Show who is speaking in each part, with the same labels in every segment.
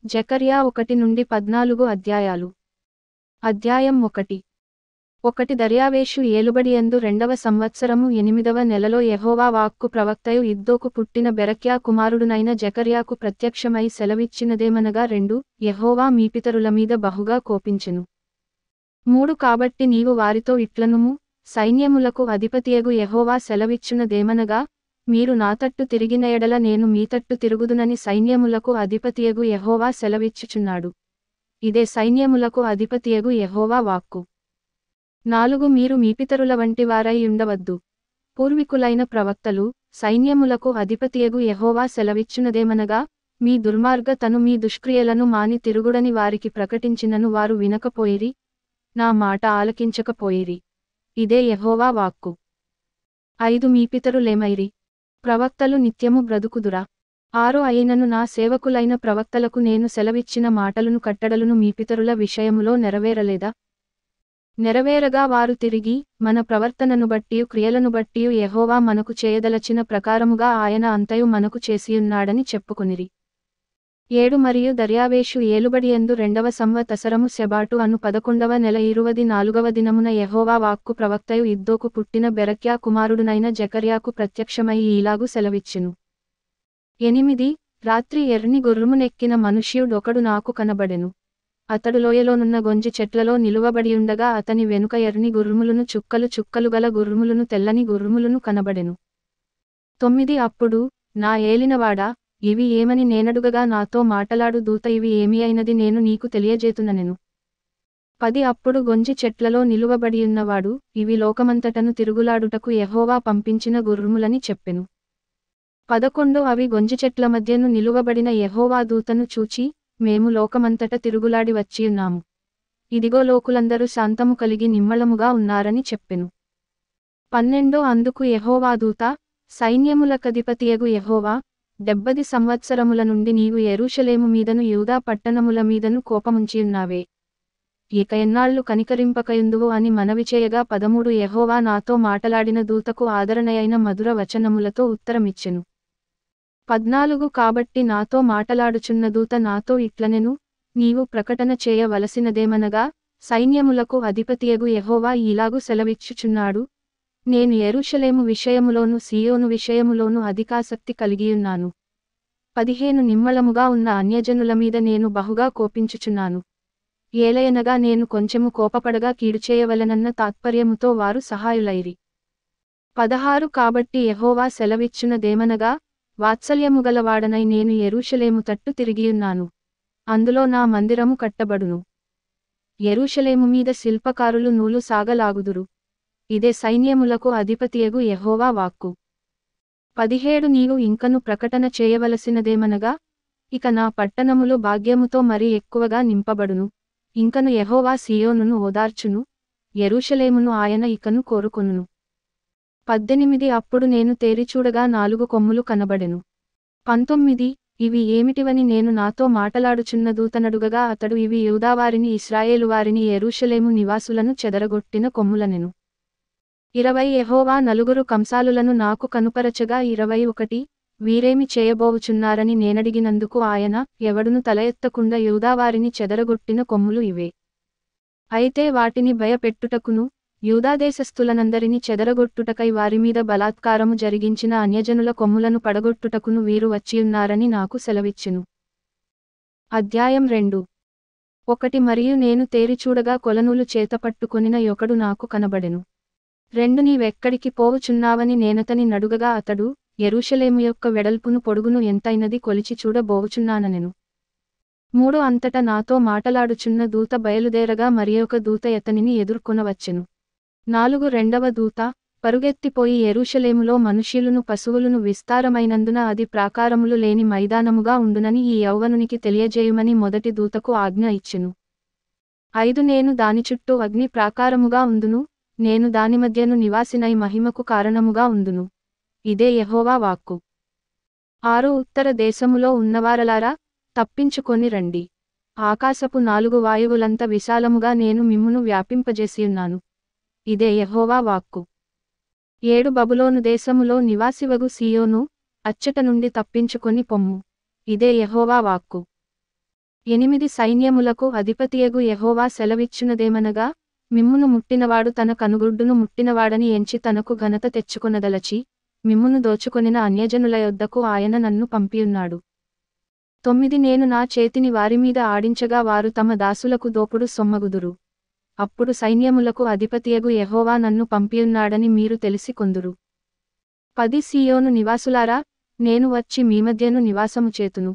Speaker 1: జెకర్యా 1 నుండి 14 అధ్యాయాలు. అధ్యాయం 1. దర్యావేషు ఏలుబడియందు 2వ సంవత్సరము 8వ నెలలో యెహోవా వాక్కు ప్రవక్తయు ఇద్దోకు పుట్టిన బెరక్యా కుమారుడునైన జెకర్యాకు ప్రత్యక్షమై సెలవిచ్చినదేమనగా 2 యెహోవా మీ పితరుల మీద బహుగా కోపించెను. 3 కాబట్టి నీవు వారితో ఇట్లనుము, సైన్యములకు అధిపతియగు యెహోవా సెలవిచ్చునదేమనగా, మీరు నా తట్టు తిరిగిన ఎడల నేను మీ తట్టు తిరుగుదునని సైన్యములకు అధిపతియగు యెహోవా సెలవిచ్చుచున్నాడు. ఇదే సైన్యములకు అధిపతియగు యెహోవా వాక్కు. 4 మీరు మీ పితరుల వంటి వారై ఉండవద్దు. పూర్వికులైన ప్రవక్తలు, సైన్యములకు అధిపతియగు యెహోవా సెలవిచ్చునదేమనగా, మీ దుర్మార్గతను మీ దుష్క్రియలను మాని తిరుగుడని వారికి ప్రకటించినను వారు వినకపోయిరి, నా మాట ఆలకించకపోయిరి. ఇదే యెహోవా వాక్కు. 5 మీ పితరులేమైరి? ప్రవక్తలు నిత్యము బ్రతుకుదురా? 6 అయినను నా సేవకులైన ప్రవక్తలకు నేను సెలవిచ్చిన మాటలను కట్టడలను మీ పితరుల విషయములో నెరవేరలేదా? నెరవేరగా వారు తిరిగి, మన ప్రవర్తనను బట్టియు క్రియలను బట్టియు యెహోవా మనకు చేయదలచిన ప్రకారముగా ఆయన అంతయు మనకు చేసియున్నాడని చెప్పుకొనిరి. 7 మరియు దర్యావేషు ఏలుబడియందు 2వ సంవత్సరము శెబాటు అను 11వ నెల 24వ దినమున యెహోవా వాక్కు ప్రవక్తయు ఇద్దోకు పుట్టిన బెరక్యా కుమారుడునైన జెకర్యాకు ప్రత్యక్షమై ఈలాగు సెలవిచ్చెను. 8 రాత్రి ఎర్ని గుర్రమునెక్కిన మనుష్యుడొకడు నాకు కనబడెను. అతడు లోయలోనున్న గొంజి చెట్లలో నిలువబడియుండగా అతని వెనుక ఎర్ని గుర్రములును చుక్కలు చుక్కలు గల గుర్రములును తెల్లని గుర్రములును కనబడెను. 9 అప్పుడు, నా ఏలినవాడా, ఇవి ఏమని నేనడుగగా నాతో మాటలాడు దూత ఇవి ఏమి అయినది నేను నీకు తెలియజేతుననెను. 10 అప్పుడు గొంజి చెట్లలో నిలువబడియున్నవాడు, ఇవి లోకమంతటను తిరుగులాడుటకు యెహోవా పంపించిన గుర్రములని చెప్పెను. 11 అవి గొంజి చెట్ల మధ్యను నిలువబడిన యెహోవా దూతను చూచి, మేము లోకమంతట తిరుగులాడి వచ్చియున్నాము. ఇదిగో లోకులందరూ శాంతము కలిగి నిమ్మళముగా ఉన్నారని చెప్పెను. 12 అందుకు యెహోవా దూత, సైన్యములకధిపతియగు యెహోవా, 70 సంవత్సరముల నుండి నీవు యెరూషలేము మీదను యూదా పట్టణముల మీదను కోపముంచియున్నావే. ఇక ఎన్నాళ్ళు కనికరింపకయుందువు అని మనవి చేయగా 13 యెహోవా నాతో మాటలాడిన దూతకు ఆదరణయైన మధుర వచనములతో ఉత్తరమిచ్చెను. 14 కాబట్టి నాతో మాటలాడుచున్న దూత నాతో ఇట్లనెను, నీవు ప్రకటన చేయవలసినదేమనగా, సైన్యములకు అధిపతియగు యెహోవా ఈలాగు సెలవిచ్చుచున్నాడు, నేను యెరూషలేము విషయములోను సీయోను విషయములోను అధికాసక్తి కలిగియున్నాను. 15 నిమ్మళముగా ఉన్న అన్యజనుల మీద నేను బహుగా కోపించుచున్నాను. ఏలయనగా నేను కొంచెము కోపపడగా కీడుచేయవలెనన్న తాత్పర్యముతో వారు సహాయులైరి. 16 కాబట్టి యెహోవా సెలవిచ్చునదేమనగా, వాత్సల్యముగలవాడనై నేను యెరూషలేము తట్టు తిరిగియున్నాను. అందులో నా మందిరము కట్టబడును. యెరూషలేము మీద శిల్పకారులు నూలు సాగలాగుదురు. ఇదే సైన్యములకు అధిపతియగు యెహోవా వాక్కు. 17 నీవు ఇంకను ప్రకటన చేయవలసినదేమనగా, ఇక నా పట్టణములు భాగ్యముతో మరి ఎక్కువగా నింపబడును. ఇంకను యెహోవా సీయోనును ఓదార్చును, యెరూషలేమును ఆయన ఇకను కోరుకొనును. 18 అప్పుడు నేను తేరిచూడగా 4 కొమ్ములు కనబడెను. 19 ఇవి ఏమిటివని నేను నాతో మాటలాడుచున్న దూతనడుగగా అతడు ఇవి యూదావారిని ఇశ్రాయేలువారిని యెరూషలేము నివాసులను చెదరగొట్టిన కొమ్ములనెను. 20 యెహోవా 4 కంసాలులను నాకు కనుపరచగా 21 వీరేమి చేయబోవుచున్నారని నేనడిగినందుకు ఆయన, ఎవడును తల ఎత్తకుండా యూదావారిని చెదరగొట్టిన కొమ్ములు ఇవే. అయితే వాటిని భయపెట్టుటకును, యూదాదేశస్థులనందరినీ చెదరగొట్టుటకై వారిమీద బలాత్కారము జరిగించిన అన్యజనుల కొమ్ములను పడగొట్టుటకును వీరు వచ్చియున్నారని నాకు సెలవిచ్చెను. అధ్యాయం 2. 1 మరియు నేను తేరిచూడగా కొలనూలు చేతపట్టుకొనిన యొకడు నాకు కనబడెను. 2 నీవెక్కడికి పోవుచున్నావని నేనతని నడుగగా అతడు, యెరూషలేము యొక్క వెడల్పును పొడుగును ఎంతైనది కొలిచి చూడబోవుచున్నాననెను. 3 అంతట నాతో మాటలాడుచున్న దూత బయలుదేరగా మరియొక దూత అతనిని ఎదుర్కొనవచ్చెను. 4 రెండవ దూత, పరుగెత్తిపోయి యెరూషలేములో మనుష్యులను పశువులను విస్తారమైనందున అది ప్రాకారములు లేని మైదానముగా ఉండునని ఈ యౌవనునికి తెలియజేయుమని మొదటి దూతకు ఆజ్ఞ ఇచ్చెను. 5 నేను దాని చుట్టూ అగ్ని ప్రాకారముగా ఉందును, నేను దాని మధ్యను నివాసినై మహిమకు కారణముగా ఉందును. ఇదే యెహోవా వాక్కు. 6 ఉత్తర దేశములో ఉన్నవారలారా, తప్పించుకొని రండి. ఆకాశపు 4 వాయువులంత విశాలముగా నేను మిమ్మును వ్యాపింపజేసియున్నాను. ఇదే యెహోవా వాక్కు. 7 బబులోను దేశములో నివాసివగు సీయోను, అచ్చట నుండి తప్పించుకొని పొమ్ము. ఇదే యెహోవా వాక్కు. 8 సైన్యములకు అధిపతియగు యెహోవా సెలవిచ్చునదేమనగా, మిమ్మును ముట్టినవాడు తన కనుగుడ్డును ముట్టినవాడని ఎంచి తనకు ఘనత తెచ్చుకొనదలచి, మిమ్మును దోచుకొనిన అన్యజనుల యొద్దకు ఆయన నన్ను పంపియున్నాడు. 9 నేను నా చేతిని వారిమీద ఆడించగా వారు తమ దాసులకు దోపుడు సొమ్మగుదురు. అప్పుడు సైన్యములకు అధిపతియగు యెహోవా నన్ను పంపియున్నాడని మీరు తెలిసి కొందురు. 10 సీయోను నివాసులారా, నేను వచ్చి మీ మధ్యను నివాసము చేతును.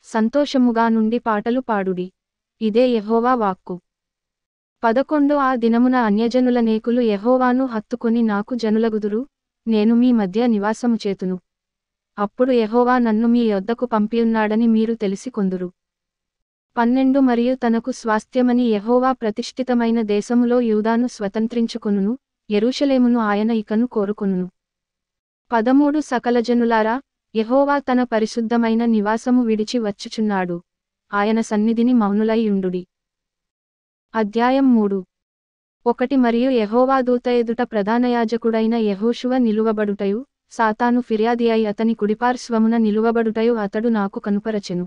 Speaker 1: సంతోషముగా నుండి పాటలు పాడుడి. ఇదే యెహోవా వాక్కు. 11 ఆ దినమున అన్యజనులనేకులు యెహోవాను హత్తుకొని నాకు జనులగుదురు, నేను మీ మధ్య నివాసము చేతును. అప్పుడు యెహోవా నన్ను మీ యొద్దకు పంపియున్నాడని మీరు తెలిసి కొందురు. 12 మరియు తనకు స్వాస్థ్యమని యెహోవా ప్రతిష్ఠితమైన దేశములో యూదాను స్వతంత్రించుకొనును, యెరూషలేమును ఆయన ఇకను కోరుకొనును. 13 సకల జనులారా, యెహోవా తన పరిశుద్ధమైన నివాసము విడిచి వచ్చుచున్నాడు. ఆయన సన్నిధిని మౌనులై యుండుడి. అధ్యాయం 3. 1 మరియు యెహోవా దూత ఎదుట ప్రధానయాజకుడైన యెహోషువ నిలువబడుటయు, సాతాను ఫిర్యాది అయి అతని కుడిపార్శ్వమున నిలువబడుటయు అతడు నాకు కనుపరచెను.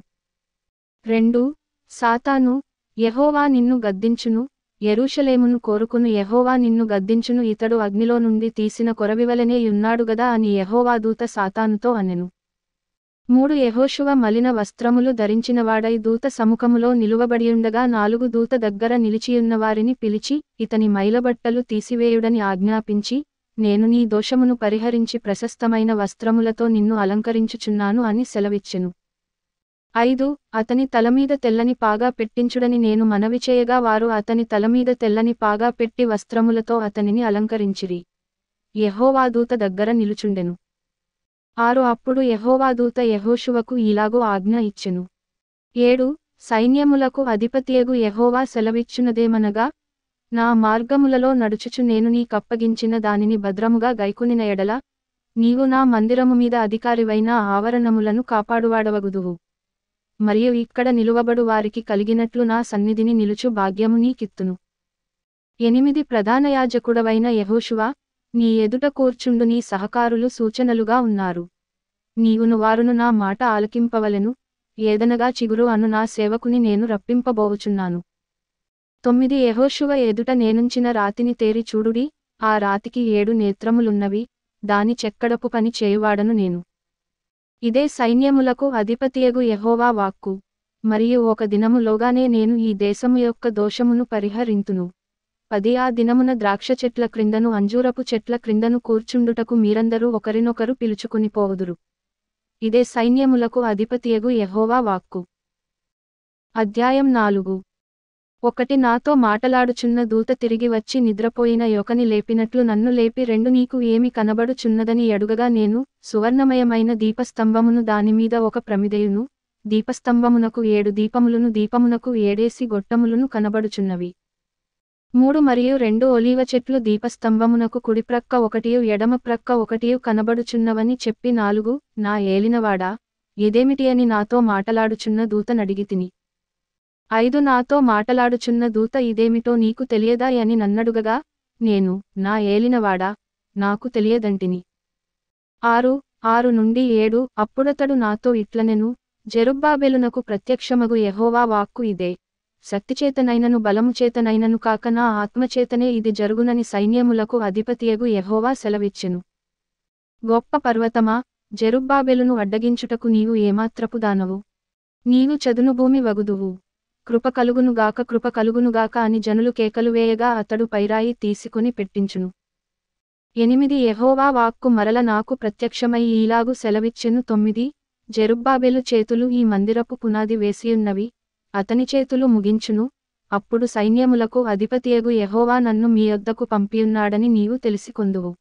Speaker 1: 2 సాతాను, యెహోవా నిన్ను గద్దించును, యెరూషలేమును కోరుకును యెహోవా నిన్ను గద్దించును, ఇతడు అగ్నిలో నుండి తీసిన కొరవివలనే యున్నాడు గదా అని యెహోవా దూత సాతానుతో అనెను. 3 యెహోషువ మలిన వస్త్రములు ధరించినవాడై దూత సముఖములో నిలువబడియుండగా 4 దూత దగ్గర నిలిచియున్నవారిని పిలిచి, ఇతని మైలబట్టలు తీసివేయుడని ఆజ్ఞాపించి, నేను నీ దోషమును పరిహరించి ప్రశస్తమైన వస్త్రములతో నిన్ను అలంకరించుచున్నాను అని సెలవిచ్చెను. 5 అతని తలమీద తెల్లని పాగా పెట్టించుడని నేను మనవి చేయగా వారు అతని తలమీద తెల్లని పాగా పెట్టి వస్త్రములతో అతనిని అలంకరించిరి. యెహోవా దూత దగ్గర నిలుచుండెను. 6 అప్పుడు యెహోవా దూత యెహోషువకు ఈలాగు ఆజ్ఞ ఇచ్చెను. 7 సైన్యములకు అధిపతియగు యెహోవా సెలవిచ్చునదేమనగా, నా మార్గములలో నడుచుచు నేను నీకప్పగించిన దానిని భద్రముగా గైకొనిన ఎడల, నీవు నా మందిరము మీద అధికారివైన ఆవరణములను కాపాడువాడవగుదువు. మరియు ఇక్కడ నిలువబడు వారికి కలిగినట్లు నా సన్నిధిని నిలుచు భాగ్యము నీకిత్తును. 8 ప్రధానయాజకుడవైన యెహోషువ, నీ ఎదుట కూర్చుండు నీ సహకారులు సూచనలుగా ఉన్నారు. నీవును వారును నా మాట ఆలకింపవలెను, ఏదనగా చిగురు అను నా సేవకుని నేను రప్పింపబోవుచున్నాను. 9 యెహోషువ ఎదుట నేనుంచిన రాతిని తేరి చూడుడి, ఆ రాతికి 7 నేత్రములున్నవి, దాని చెక్కడపు పని చేయువాడను నేను. ఇదే సైన్యములకు అధిపతియగు యెహోవా వాక్కు. మరియు ఒక దినములోగానే నేను ఈ దేశము యొక్క దోషమును పరిహరింతును. 10 ఆ దినమున ద్రాక్ష చెట్ల క్రిందను అంజూరపు చెట్ల క్రిందను కూర్చుండుటకు మీరందరూ ఒకరినొకరు పిలుచుకునిపోవుదురు. ఇదే సైన్యములకు అధిపతియగు యెహోవా వాక్కు. అధ్యాయం 4. 1 నాతో మాటలాడుచున్న దూత తిరిగి వచ్చి నిద్రపోయిన యొకని లేపినట్లు నన్ను లేపి 2 నీకు ఏమి కనబడుచున్నదని అడుగగా నేను, సువర్ణమయమైన దీపస్తంభమును దానిమీద ఒక ప్రమిదయును, దీపస్తంభమునకు 7 దీపములును దీపమునకు 7 గొట్టములును కనబడుచున్నవి. 3 మరియు 2 ఒలీవ చెట్లు దీపస్తంభమునకు కుడిప్రక్క 1 ఎడమ ప్రక్క 1 కనబడుచున్నవని చెప్పి 4 నా ఏలినవాడా, ఇదేమిటి అని నాతో మాటలాడుచున్న దూతనడిగితిని. 5 నాతో మాటలాడుచున్న దూత ఇదేమిటో నీకు తెలియదా అని నన్నడుగగా, నేను, నా ఏలినవాడా, నాకు తెలియదంటిని. 6 నుండి 7 అప్పుడతడు నాతో ఇట్లనెను, జెరుబ్బాబెలునకు ప్రత్యక్షమగు యెహోవా వాక్కు ఇదే, శక్తిచేతనైనను బలముచేతనైనను కాక నా ఆత్మచేతనే ఇది జరుగునని సైన్యములకు అధిపతియగు యెహోవా సెలవిచ్చెను. గొప్ప పర్వతమా, జెరుబ్బాబెలును అడ్డగించుటకు నీవు ఏమాత్రపు దానవు? నీవు చదును భూమి వగుదువు. కృప కలుగునుగాక అని జనులు కేకలు వేయగా అతడు పైరాయి తీసుకుని పెట్టించును. 8 యెహోవా వాక్కు మరల నాకు ప్రత్యక్షమై ఈలాగు సెలవిచ్చెను. 9 జెరుబ్బాబెలు చేతులు ఈ మందిరపు పునాది వేసియున్నవి, అతని చేతులు ముగించును, అప్పుడు సైన్యములకు అధిపతియగు యెహోవా నన్ను మీ యొద్దకు పంపియున్నాడని నీవు తెలిసికొందువు.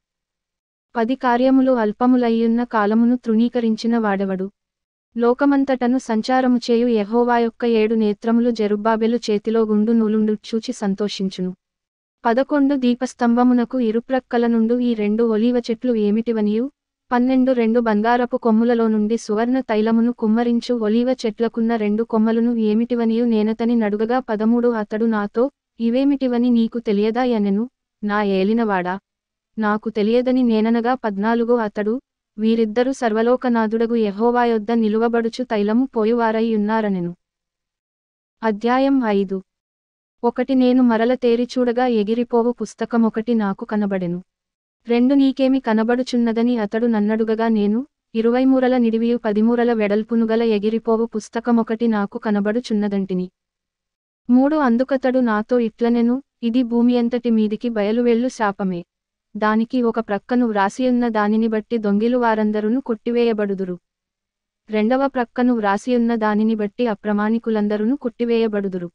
Speaker 1: 10 కార్యములు అల్పములయ్యున్న కాలమును తృణీకరించిన వాడెవడు? లోకమంతటను సంచారము చేయు యెహోవా యొక్క 7 నేత్రములు జెరుబ్బాబెలు చేతిలో గుండు నూలుండు చూచి సంతోషించును. 11 దీపస్తంభమునకు ఇరుప్రక్కల నుండు ఈ 2 ఒలీవ చెట్లు ఏమిటివనియు, 12 2 బంగారపు కొమ్ములలో నుండి సువర్ణ తైలమును కుమ్మరించు ఒలీవ చెట్లకున్న 2 కొమ్మలును ఏమిటివనియు నేనతని నడుగగా 13 అతడు నాతో, ఇవేమిటివని నీకు తెలియదా అనెను. నా ఏలినవాడా, నాకు తెలియదని నేననగా 14 అతడు, వీరిద్దరు సర్వలోకనాథుడగు యెహోవా యొద్ద నిలువబడుచు తైలము పోయువారై ఉన్నారనెను. అధ్యాయం 5. ఒకటి నేను మరల తేరి చూడగా ఎగిరిపోవు పుస్తకమొకటి నాకు కనబడెను. 2 నీకేమి కనబడుచున్నదని అతడు నన్నడుగగా నేను, 20 మూరల నిడివియు 10 మూరల వెడల్పునుగల ఎగిరిపోవు పుస్తకమొకటి నాకు కనబడుచున్నదంటిని. 3 అందుకతడు నాతో ఇట్లనెను, ఇది భూమియంతటి మీదికి బయలువెళ్ళు శాపమే. దానికి ఒక ప్రక్కను వ్రాసియున్న దానిని బట్టి దొంగిలు వారందరును కొట్టివేయబడుదురు. రెండవ ప్రక్కను వ్రాసియున్న దానిని బట్టి అప్రమాణికులందరును కొట్టివేయబడుదురు.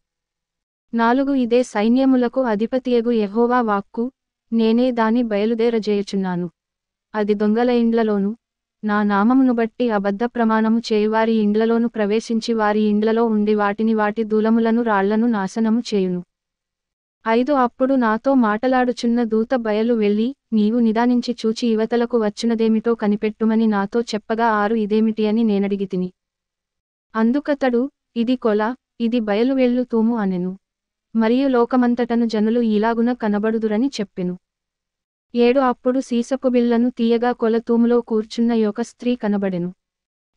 Speaker 1: 4 ఇదే సైన్యములకు అధిపతియగు యెహోవా వాక్కు, నేనే దాని బయలుదేరజేయుచున్నాను. అది దొంగల ఇండ్లలోను, నా నామమును బట్టి అబద్ధ ప్రమాణము చేయువారి ఇండ్లలోను ప్రవేశించి వారి ఇండ్లలో ఉండి వాటి దూలములను రాళ్లను నాశనము చేయును. 5 అప్పుడు నాతో మాటలాడుచున్న దూత బయలు వెళ్ళి, నీవు నిదానించి చూచి ఇవతలకు వచ్చునదేమిటో కనిపెట్టుమని నాతో చెప్పగా 6 ఇదేమిటి అని నేనడిగితిని. అందుకతడు, ఇది కొల, ఇది బయలువెళ్ళు తూము అనెను. మరియు లోకమంతటను జనులు ఈలాగున కనబడుదురని చెప్పెను. 7 అప్పుడు సీసపు బిళ్లను తీయగా కొల తూములో కూర్చున్న ఒక స్త్రీ కనబడెను.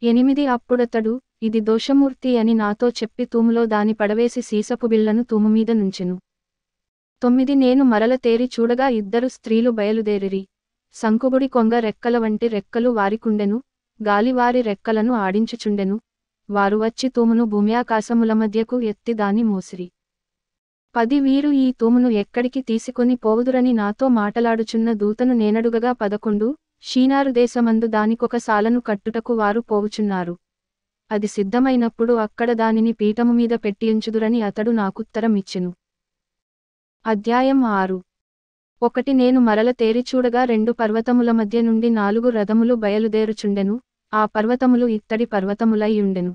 Speaker 1: 8 అప్పుడతడు, ఇది దోషమూర్తి అని నాతో చెప్పి తూములో దాని పడవేసి సీసపు బిళ్లను తూము మీద నుంచెను. 9 నేను మరల తేరి చూడగా 2 స్త్రీలు బయలుదేరిరి. సంకుబుడి కొంగ రెక్కల వంటి రెక్కలు వారికుండెను, గాలి వారి రెక్కలను ఆడించుచుండెను. వారు వచ్చి తూమును భూమ్యాకాశముల మధ్యకు ఎత్తి దాని మోసిరి. 10 వీరు ఈ తూమును ఎక్కడికి తీసుకొని పోవుదురని నాతో మాటలాడుచున్న దూతను నేనడుగగా 11 షీనారు దేశమందు దానికొక సాలను కట్టుటకు వారు పోవుచున్నారు. అది సిద్ధమైనప్పుడు అక్కడ దానిని పీఠము మీద పెట్టియుంచుదురని అతడు నాకుత్తరం ఇచ్చెను. అధ్యాయం 6. 1 నేను మరల తేరి చూడగా 2 పర్వతముల మధ్య నుండి 4 రథములు బయలుదేరుచుండెను, ఆ పర్వతములు ఇత్తడి పర్వతములై ఉండెను.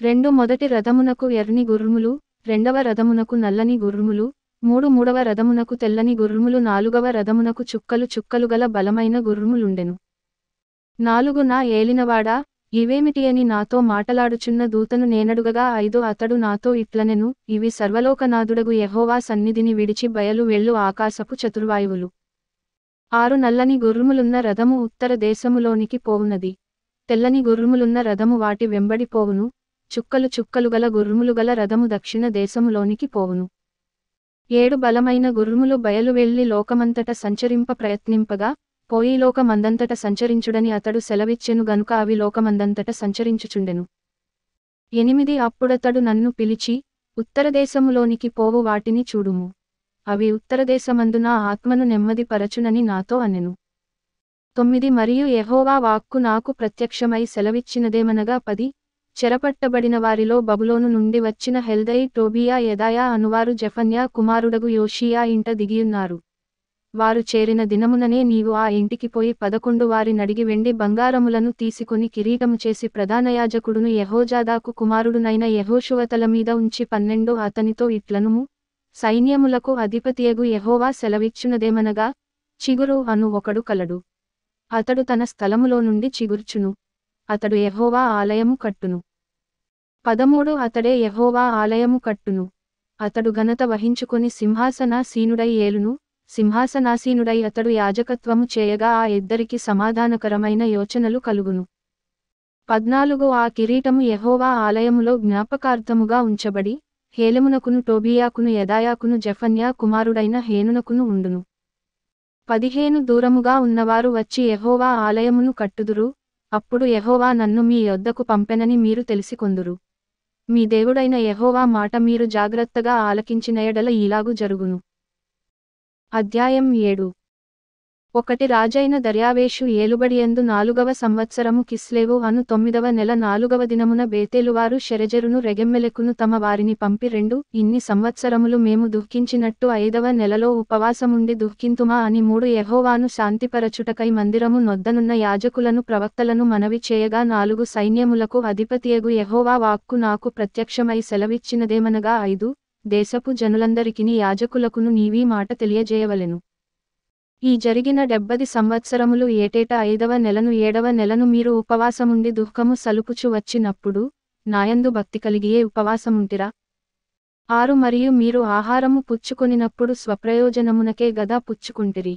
Speaker 1: 2 మొదటి రథమునకు ఎర్ని గుర్రములు, 2వ రథమునకు నల్లని గుర్రములు, 3 మూడవ రథమునకు తెల్లని గుర్రములు, 4వ రథమునకు చుక్కలు గల బలమైన గుర్రములుండెను. 4 నా ఏలినవాడా, ఇవేమిటి అని నాతో మాటలాడుచున్న దూతను నేనడుగగా 5 అతడు నాతో ఇట్లనెను, ఇవి సర్వలోకనాథుడగు యెహోవా సన్నిధిని విడిచి బయలు వెళ్ళు ఆకాశపు చతుర్వాయువులు. 6 నల్లని గుర్రములున్న రథము ఉత్తర దేశములోనికి పోవునది. తెల్లని గుర్రములున్న రథము వాటి వెంబడి పోవును, చుక్కలు గల గుర్రములు గల రథము దక్షిణ దేశములోనికి పోవును. 7 బలమైన గుర్రములు బయలు వెళ్లి లోకమంతట సంచరింప ప్రయత్నింపగా, పోయి లోకమందంతట సంచరించుడని అతడు సెలవిచ్చెను గనుక అవి లోకమందంతట సంచరించుచుండెను. 8 అప్పుడతడు నన్ను పిలిచి, ఉత్తరదేశములోనికి పోవు వాటిని చూడుము. అవి ఉత్తరదేశమందు నా ఆత్మను నెమ్మది పరచునని నాతో అనెను. 9 మరియు యెహోవా వాక్కు నాకు ప్రత్యక్షమై సెలవిచ్చినదేమనగా 10 చెరపట్టబడిన వారిలో బబులోను నుండి వచ్చిన హెల్దై టోబియా యెదాయా అనువారు జెఫన్యా కుమారుడగు యోషియా ఇంట దిగియున్నారు. వారు చేరిన దినముననే నీవు ఆ ఇంటికి పోయి 11 వారి నడిగి వెండి బంగారములను తీసుకొని కిరీటము చేసి ప్రధానయాజకుడును యెహోజాదాకు కుమారుడునైన యెహోషువ తల మీద ఉంచి 12 అతనితో ఇట్లనుము, సైన్యములకు అధిపతియగు యెహోవా సెలవిచ్చునదేమనగా, చిగురు అను ఒకడు కలడు. అతడు తన స్థలములో నుండి చిగుర్చును. అతడు యెహోవా ఆలయము కట్టును. 13 అతడే యెహోవా ఆలయము కట్టును. అతడు ఘనత వహించుకొని సింహాసనాసీనుడై ఏలును. సింహాసనాసీనుడై అతడు యాజకత్వము చేయగా ఆ ఇద్దరికి సమాధానకరమైన యోచనలు కలుగును. 14 ఆ కిరీటము యెహోవా ఆలయములో జ్ఞాపకార్థముగా ఉంచబడి, హేలెమునకును టోబియాకును యెదాయాకును జెఫన్యా కుమారుడైన హేనునకును ఉండును. 15 దూరముగా ఉన్నవారు వచ్చి యెహోవా ఆలయమును కట్టుదురు, అప్పుడు యెహోవా నన్ను మీ యొద్దకు పంపెనని మీరు తెలిసికొందురు. మీ దేవుడైన యెహోవా మాట మీరు జాగ్రత్తగా ఆలకించిన యెడల ఇలాగు జరుగును. అధ్యాయం 7. 1 రాజైన దర్యావేషు ఏలుబడియందు 4వ సంవత్సరము కిస్లేవు అను 9వ నెల 4వ దినమున బేతేలువారు షెరెజెరును రెగెమ్మెలెకును తమ వారిని పంపి 2 ఇన్ని సంవత్సరములు మేము దుఃఖించినట్టు 5వ నెలలో ఉపవాసముండి దుఃఖింతుమా అని 3 యెహోవాను శాంతిపరచుటకై మందిరము నొద్దనున్న యాజకులను ప్రవక్తలను మనవి చేయగా 4 సైన్యములకు అధిపతియగు యెహోవా వాక్కు నాకు ప్రత్యక్షమై సెలవిచ్చినదేమనగా 5 దేశపు జనులందరికిని యాజకులకును నీవీ మాట తెలియజేయవలెను. ఈ జరిగిన 70 సంవత్సరములు ఏటేటా 5వ నెలను 7వ నెలను మీరు ఉపవాసముండి దుఃఖము సలుపుచు వచ్చినప్పుడు, నాయందు భక్తి కలిగియే ఉపవాసముంటిరా? 6 మరియు మీరు ఆహారము పుచ్చుకొనినప్పుడు స్వప్రయోజనమునకే గదా పుచ్చుకుంటిరి.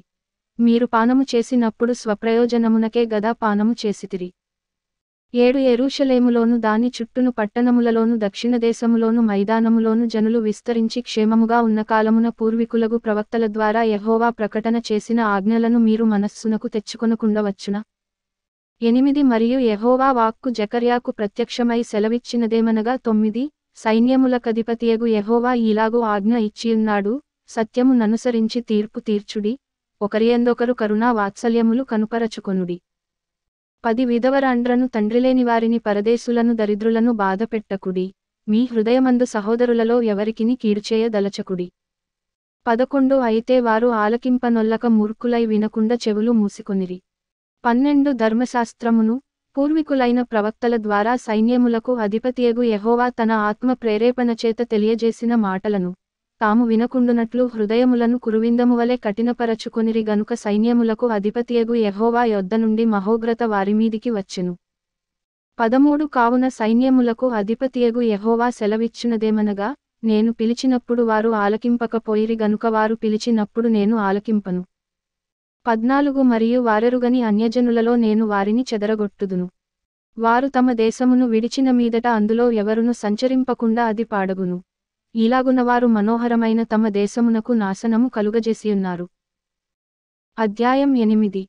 Speaker 1: మీరు పానము చేసినప్పుడు స్వప్రయోజనమునకే గదా పానము చేసితిరి. 7 యెరూషలేములోను దాని చుట్టూను పట్టణములలోను దక్షిణదేశములోను మైదానములోను జనులు విస్తరించి క్షేమముగా ఉన్న కాలమున పూర్వీకులగు ప్రవక్తల ద్వారా యెహోవా ప్రకటన చేసిన ఆజ్ఞలను మీరు మనస్సునకు తెచ్చుకొనకుండవచ్చునా? 8 మరియు యెహోవా వాక్కు జెకర్యాకు ప్రత్యక్షమై సెలవిచ్చినదేమనగా 9 సైన్యములకధిపతియగు యెహోవా ఈలాగు ఆజ్ఞ ఇచ్చియున్నాడు, సత్యము ననుసరించి తీర్పు తీర్చుడి, ఒకరియందొకరు కరుణా వాత్సల్యములు కనుపరచుకొనుడి. 10 విధవరాండ్రను తండ్రిలేని వారిని పరదేశులను దరిద్రులను బాధపెట్టకుడి, మీ హృదయమందు సహోదరులలో ఎవరికిని కీడుచేయ దలచకుడి. 11 అయితే వారు ఆలకింపనొల్లక మూర్ఖులై వినకుండా చెవులు మూసికొనిరి. 12 ధర్మశాస్త్రమును పూర్వీకులైన ప్రవక్తల ద్వారా సైన్యములకు అధిపతియగు యెహోవా తన ఆత్మ ప్రేరేపణచేత తెలియజేసిన మాటలను తాము వినకుండునట్లు హృదయములను కురువిందమువలె కఠినపరచుకొనిరి గనుక సైన్యములకు అధిపతియగు యెహోవా యొద్ద నుండి మహోగ్రత వారిమీదికి వచ్చెను. 13 కావున సైన్యములకు అధిపతియగు యెహోవా సెలవిచ్చునదేమనగా, నేను పిలిచినప్పుడు వారు ఆలకింపకపోయిరి గనుక వారు పిలిచినప్పుడు నేను ఆలకింపను. 14 మరియు వారెరుగని అన్యజనులలో నేను వారిని చెదరగొట్టుదును. వారు తమ దేశమును విడిచిన మీదట అందులో ఎవరును సంచరింపకుండా అది పాడగును. ఇలాగున వారు మనోహరమైన తమ దేశమునకు నాశనము కలుగజేసియున్నారు. అధ్యాయం 8.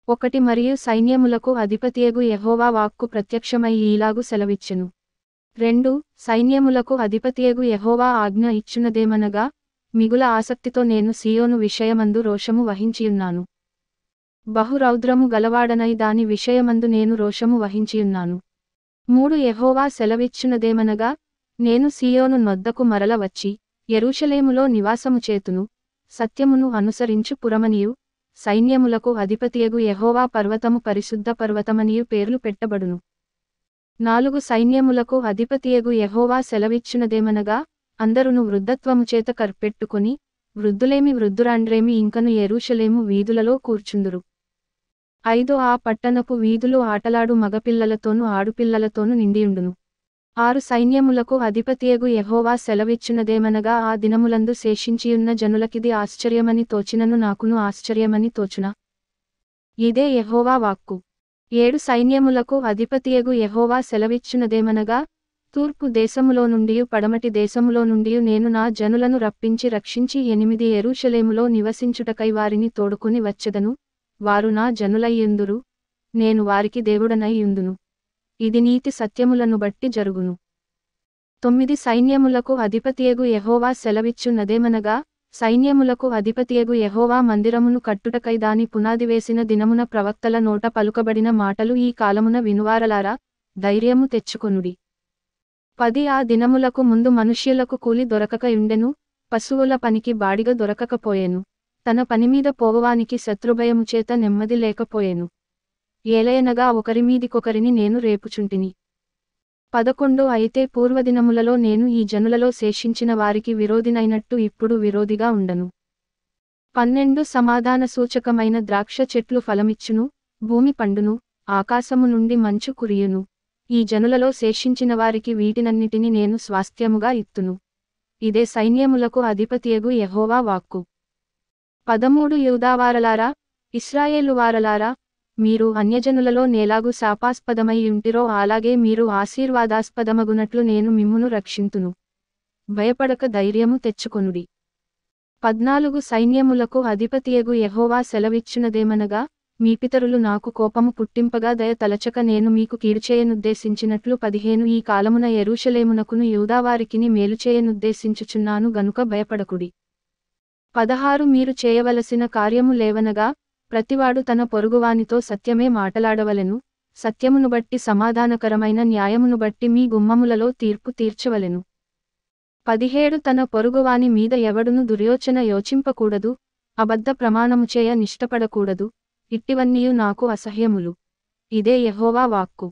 Speaker 1: 1 మరియు సైన్యములకు అధిపతియగు యెహోవా వాక్కు ప్రత్యక్షమై ఈలాగు సెలవిచ్చెను. 2 సైన్యములకు అధిపతియగు యెహోవా ఆజ్ఞ ఇచ్చునదేమనగా, మిగుల ఆసక్తితో నేను సీయోను విషయమందు రోషము వహించియున్నాను. బహురౌద్రము గలవాడనై దాని విషయమందు నేను రోషము వహించియున్నాను. 3 యెహోవా సెలవిచ్చునదేమనగా, నేను సీయోను నొద్దకు మరల వచ్చి, యెరూషలేములో నివాసము చేతును, సత్యమును అనుసరించు పురమనియు, సైన్యములకు అధిపతియగు యెహోవా పర్వతము పరిశుద్ధ పర్వతమనియు పేర్లు పెట్టబడును. 4 సైన్యములకు అధిపతియగు యెహోవా సెలవిచ్చునదేమనగా, అందరును వృద్ధత్వము చేత కర్పెట్టుకొని, వృద్ధులేమి వృద్ధురాండ్రేమి ఇంకను యెరూషలేము వీధులలో కూర్చుందురు. 5 ఆ పట్టణపు వీధులు ఆటలాడు మగపిల్లలతోనూ ఆడుపిల్లలతోనూ నిండియుండును. 6 సైన్యములకు అధిపతియగు యెహోవా సెలవిచ్చునదేమనగా, ఆ దినములందు శేషించియున్న జనులకిది ఆశ్చర్యమని తోచినను నాకును ఆశ్చర్యమని తోచున. ఇదే యెహోవా వాక్కు. 7 సైన్యములకు అధిపతియగు యెహోవా సెలవిచ్చునదేమనగా, తూర్పు దేశములో నుండియు పడమటి దేశములో నుండియు నేను నా జనులను రప్పించి రక్షించి 8 యెరూషలేములో నివసించుటకై వారిని తోడుకొని వచ్చెదను, వారు నా జనులయ్యుందురు, నేను వారికి దేవుడనై యుందును. ఇది నీతి సత్యములను బట్టి జరుగును. 9 సైన్యములకు అధిపతియగు యెహోవా సెలవిచ్చునదేమనగా, సైన్యములకు అధిపతియగు యెహోవా మందిరమును కట్టుటకై దాని పునాది వేసిన దినమున ప్రవక్తల నోట పలుకబడిన మాటలు ఈ కాలమున వినువారలారా, ధైర్యము తెచ్చుకొనుడి. 10 ఆ దినములకు ముందు మనుష్యులకు కూలి దొరకక యుండెను, పశువుల పనికి బాడిగ దొరకకపోయెను, తన పనిమీద పోవవానికి శత్రుభయము చేత నెమ్మది లేకపోయెను. ఏలయనగా ఒకరిమీదికొకరిని నేను రేపుచుంటిని. 11 అయితే పూర్వదినములలో నేను ఈ జనులలో శేషించిన వారికి విరోధినైనట్టు ఇప్పుడు విరోధిగా ఉండను. 12 సమాధాన సూచకమైన ద్రాక్ష చెట్లు ఫలమిచ్చును, భూమి పండును, ఆకాశము నుండి మంచు కురియును. ఈ జనులలో శేషించిన వారికి వీటినన్నిటిని నేను స్వాస్థ్యముగా ఇత్తును. ఇదే సైన్యములకు అధిపతియగు యెహోవా వాక్కు. 13 యూదావారలారా, ఇశ్రాయేలు వారలారా, మీరు అన్యజనులలో నేలాగు శాపాస్పదమై యుంటిరో అలాగే మీరు ఆశీర్వాదాస్పదమగునట్లు నేను మిమ్మును రక్షింతును. భయపడక ధైర్యము తెచ్చుకొనుడి. 14 సైన్యములకు అధిపతియగు యెహోవా సెలవిచ్చునదేమనగా, మీ పితరులు నాకు కోపము పుట్టింపగా దయ తలచక నేను మీకు కీడుచేయనుద్దేశించినట్లు 15 ఈ కాలమున యెరూషలేమునకును యూదావారికిని మేలుచేయనుద్దేశించుచున్నాను గనుక భయపడకుడి. 16 మీరు చేయవలసిన కార్యము లేవనగా, ప్రతివాడు తన పొరుగువానితో సత్యమే మాటలాడవలెను, సత్యమును బట్టి సమాధానకరమైన న్యాయమును బట్టి మీ గుమ్మములలో తీర్పు తీర్చవలెను. 17 తన పొరుగువాని మీద ఎవడును దుర్యోచన యోచింపకూడదు, అబద్ధ ప్రమాణము చేయ నిష్టపడకూడదు, ఇట్టివన్నీయు నాకు అసహ్యములు. ఇదే యెహోవా వాక్కు.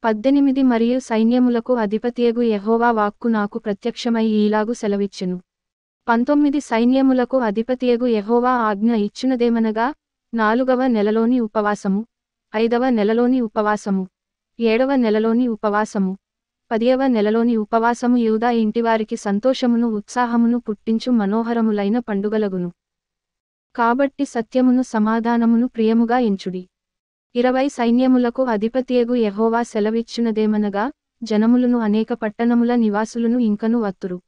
Speaker 1: 18 మరియు సైన్యములకు అధిపతియగు యెహోవా వాక్కు నాకు ప్రత్యక్షమై ఈలాగు సెలవిచ్చెను. 19 సైన్యములకు అధిపతియగు యెహోవా ఆజ్ఞ ఇచ్చునదేమనగా, 4వ నెలలోని ఉపవాసము, 5వ నెలలోని ఉపవాసము, 7వ నెలలోని ఉపవాసము, 10వ నెలలోని ఉపవాసము యూదా ఇంటివారికి సంతోషమును ఉత్సాహమును పుట్టించు మనోహరములైన పండుగలగును. కాబట్టి సత్యమును సమాధానమును ప్రియముగా ఎంచుడి. 20 సైన్యములకు అధిపతియగు యెహోవా సెలవిచ్చునదేమనగా, జనములను అనేక పట్టణముల నివాసులను ఇంకను వత్తురు.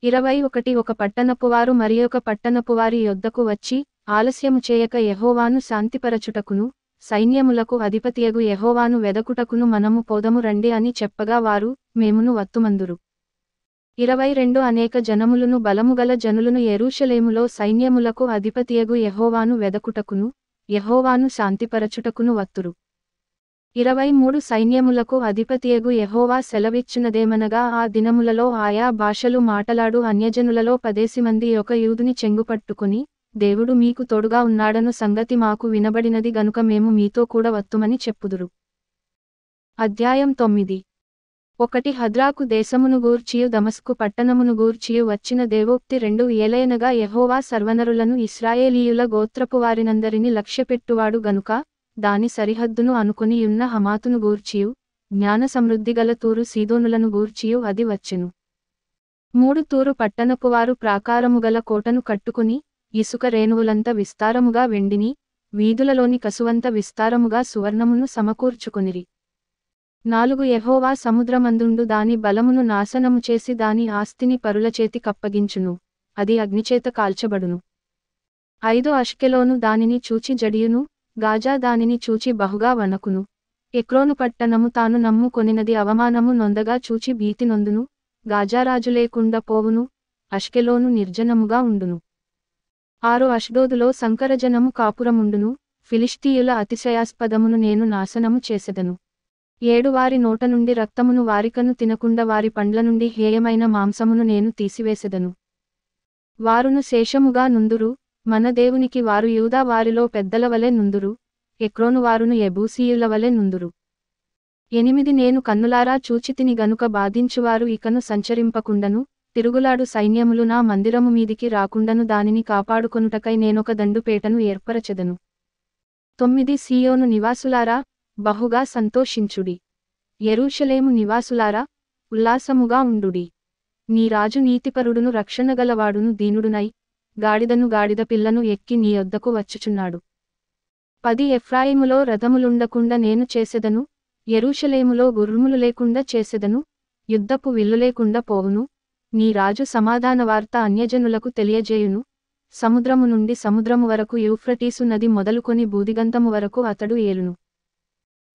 Speaker 1: 21 ఒక పట్టణపువారు మరియొక పట్టణపువారి యొద్దకు వచ్చి, ఆలస్యము చేయక యెహోవాను శాంతిపరచుటకును, సైన్యములకు అధిపతియగు యెహోవాను వెదకుటకును మనము పోదము రండి అని చెప్పగా వారు, మేమును వత్తుమందురు. 22 అనేక జనములను బలముగల జనులను యెరూషలేములో సైన్యములకు అధిపతియగు యెహోవాను వెదకుటకును, యెహోవాను శాంతిపరచుటకును వత్తురు. 23 సైన్యములకు అధిపతియగు యెహోవా సెలవిచ్చునదేమనగా ఆ దినములలో ఆయా భాషలు మాటలాడు అన్యజనులలో 10 మంది ఒక యూదుని చెంగుపట్టుకుని, దేవుడు మీకు తోడుగా ఉన్నాడను సంగతి మాకు వినబడినది గనుక మేము మీతో కూడా వత్తుమని చెప్పుదురు. అధ్యాయం 9. 1 హద్రాకు దేశమును గూర్చియు దమస్కు పట్టణమును గూర్చియు వచ్చిన దేవోక్తి 2 ఏలయనగా యెహోవా సర్వనరులను ఇశ్రాయేలీయుల గోత్రపు వారినందరిని లక్ష్యపెట్టువాడు గనుక, దాని సరిహద్దును అనుకుని యున్న హమాతును గూర్చియు, జ్ఞాన సమృద్ధిగల తూరు సీదోనులను గూర్చియు అది వచ్చెను. 3 తూరు పట్టణపువారు ప్రాకారముగల కోటను కట్టుకుని, ఇసుక రేణువులంత విస్తారముగా వెండిని, వీధులలోని కసువంత విస్తారముగా సువర్ణమును సమకూర్చుకొనిరి. 4 యెహోవా సముద్రమందుండు దాని బలమును నాశనము చేసి దాని ఆస్తిని పరులచేతి కప్పగించును, అది అగ్నిచేత కాల్చబడును. 5 అష్కెలోను దానిని చూచి జడియును, గాజా దానిని చూచి బహుగా వణకును. ఎక్రోను పట్టణము తాను నమ్ముకొనినది అవమానము నొందగా చూచి భీతి నొందును, గాజారాజు లేకుండా పోవును, అష్కెలోను నిర్జనముగా ఉండును. 6 అష్డోదులో సంకరజనము కాపురముండును, ఫిలిష్తీయుల అతిశయాస్పదమును నేను నాశనము చేసెదను. 7 వారి నోట నుండి రక్తమును వారికను తినకుండా వారి పండ్ల నుండి హేయమైన మాంసమును నేను తీసివేసెదను. వారును శేషముగా నుందురు, మన దేవునికి వారు యూదా వారిలో పెద్దల వలె నుందురు, ఎక్రోను వారును యెబూసీయుల వలె నుందురు. 8 నేను కన్నులారా చూచితిని గనుక బాధించువారు ఇకను సంచరింపకుండను, తిరుగులాడు సైన్యములు నా మందిరము మీదికి రాకుండను దానిని కాపాడుకొనుటకై నేనొక దండుపేటను ఏర్పరచెదను. 9 సీయోను నివాసులారా, బహుగా సంతోషించుడి. యెరూషలేము నివాసులారా, ఉల్లాసముగా ఉండుడి. నీ రాజు నీతిపరుడును రక్షణగలవాడును దీనుడునై, గాడిదను గాడిద పిల్లను ఎక్కి నీ యొద్దకు వచ్చుచున్నాడు. 10 ఎఫ్రాయిములో రథములుండకుండా నేను చేసెదను, యెరూషలేములో గుర్రములు లేకుండా చేసెదను, యుద్ధపు విల్లు లేకుండా పోవును. నీ రాజు సమాధాన వార్త అన్యజనులకు తెలియజేయును, సముద్రము నుండి సముద్రము వరకు యూఫ్రటీసు నది మొదలుకొని బూదిగంతము వరకు అతడు ఏలును.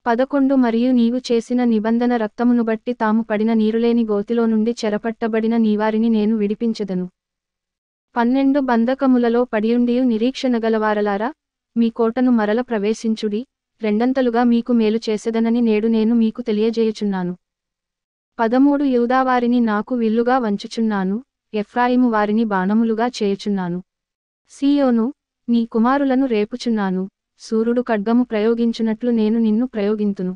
Speaker 1: 11 మరియు నీవు చేసిన నిబంధన రక్తమును బట్టి తాము పడిన నీరులేని గోతిలో నుండి చెరపట్టబడిన నీవారిని నేను విడిపించెదను. 12 బంధకములలో పడియుండియు నిరీక్షణగలవారలారా, మీ కోటను మరల ప్రవేశించుడి, రెండంతలుగా మీకు మేలు చేసెదనని నేడు నేను మీకు తెలియజేయుచున్నాను. 13 యూదావారిని నాకు విల్లుగా వంచుచున్నాను, ఎఫ్రాయిము వారిని బాణములుగా చేయుచున్నాను. సీయోను, నీ కుమారులను రేపుచున్నాను, సూర్యుడు ఖడ్గము ప్రయోగించునట్లు నేను నిన్ను ప్రయోగింతును.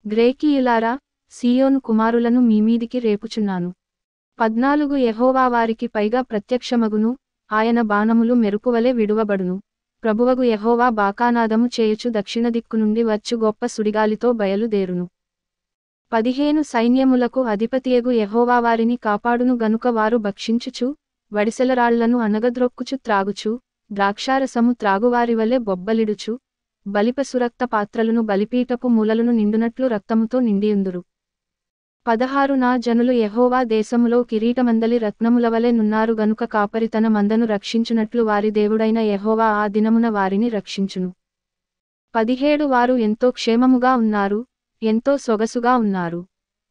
Speaker 1: గ్రేకీయులారా, సీయోను కుమారులను మీమీదికి రేపుచున్నాను. 14 యెహోవా వారికి పైగా ప్రత్యక్షమగును, ఆయన బాణములు మెరుపువలె విడువబడును. ప్రభువగు యెహోవా బాకానాదము చేయుచు దక్షిణ దిక్కు నుండి వచ్చు గొప్ప సుడిగాలితో బయలుదేరును. 15 సైన్యములకు అధిపతియగు యెహోవా వారిని కాపాడును గనుక వారు భక్షించుచు, వడిసెలరాళ్లను అనగద్రొక్కుచు త్రాగుచు, ద్రాక్షారసము త్రాగువారి వలె బొబ్బలిడుచు, బలిపశురక్త పాత్రలను బలిపీఠపు మూలలను నిండునట్లు రక్తముతో నిండియుందురు. 16 నా జనులు యెహోవా దేశములో కిరీటమందలి రత్నములవలె నున్నారు గనుక కాపరి తన మందను రక్షించునట్లు వారి దేవుడైన యెహోవా ఆ దినమున వారిని రక్షించును. 17 వారు ఎంతో క్షేమముగా ఉన్నారు, ఎంతో సొగసుగా ఉన్నారు.